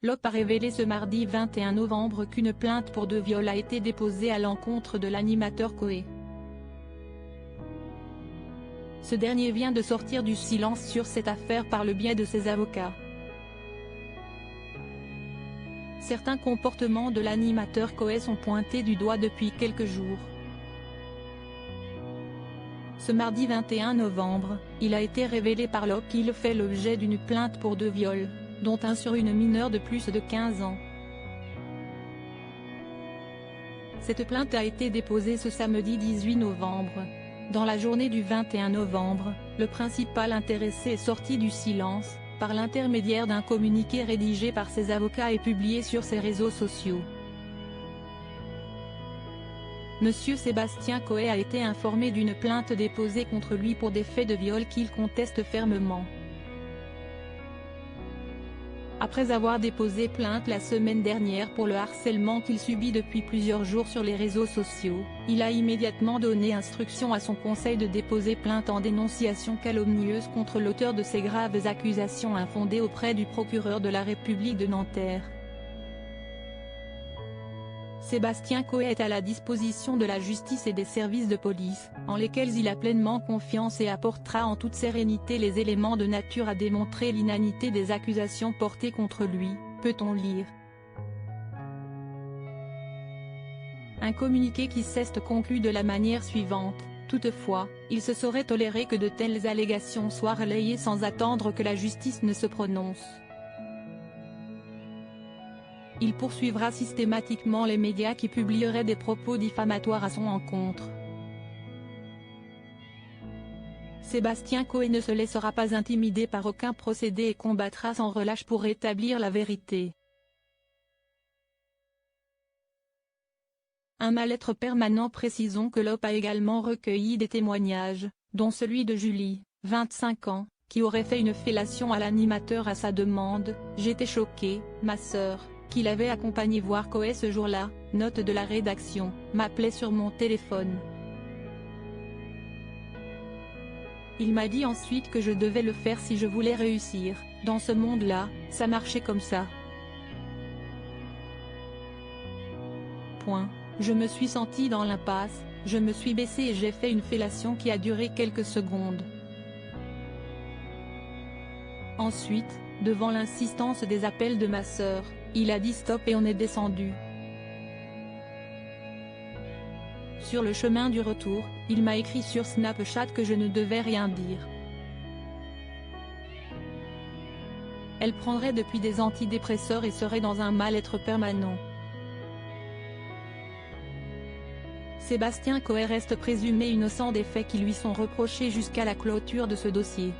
L'OP a révélé ce mardi 21 novembre qu'une plainte pour 2 viols a été déposée à l'encontre de l'animateur Koé. Ce dernier vient de sortir du silence sur cette affaire par le biais de ses avocats. Certains comportements de l'animateur Koé sont pointés du doigt depuis quelques jours. Ce mardi 21 novembre, il a été révélé par l'OP qu'il fait l'objet d'une plainte pour 2 viols, dont un sur une mineure de plus de 15 ans. Cette plainte a été déposée ce samedi 18 novembre. Dans la journée du 21 novembre, le principal intéressé est sorti du silence, par l'intermédiaire d'un communiqué rédigé par ses avocats et publié sur ses réseaux sociaux. Monsieur Sébastien Koé a été informé d'une plainte déposée contre lui pour des faits de viol qu'il conteste fermement. Après avoir déposé plainte la semaine dernière pour le harcèlement qu'il subit depuis plusieurs jours sur les réseaux sociaux, il a immédiatement donné instruction à son conseil de déposer plainte en dénonciation calomnieuse contre l'auteur de ces graves accusations infondées auprès du procureur de la République de Nanterre. Sébastien Koé est à la disposition de la justice et des services de police, en lesquels il a pleinement confiance et apportera en toute sérénité les éléments de nature à démontrer l'inanité des accusations portées contre lui, peut-on lire. Un communiqué qui s'est conclu de la manière suivante: toutefois, il se saurait tolérer que de telles allégations soient relayées sans attendre que la justice ne se prononce. Il poursuivra systématiquement les médias qui publieraient des propos diffamatoires à son encontre. Sébastien Koé ne se laissera pas intimider par aucun procédé et combattra sans relâche pour rétablir la vérité. Un mal-être permanent. Précisons que l'OP a également recueilli des témoignages, dont celui de Julie, 25 ans, qui aurait fait une fellation à l'animateur à sa demande. J'étais choquée, ma sœur, qui l'avait accompagné voir Koé ce jour-là, note de la rédaction, m'appelait sur mon téléphone. Il m'a dit ensuite que je devais le faire si je voulais réussir. Dans ce monde-là, ça marchait comme ça. Point. Je me suis sentie dans l'impasse, je me suis baissée et j'ai fait une fellation qui a duré quelques secondes. Ensuite, devant l'insistance des appels de ma sœur, il a dit stop et on est descendu. Sur le chemin du retour, il m'a écrit sur Snapchat que je ne devais rien dire. Elle prendrait depuis des antidépresseurs et serait dans un mal-être permanent. Sébastien Koé reste présumé innocent des faits qui lui sont reprochés jusqu'à la clôture de ce dossier.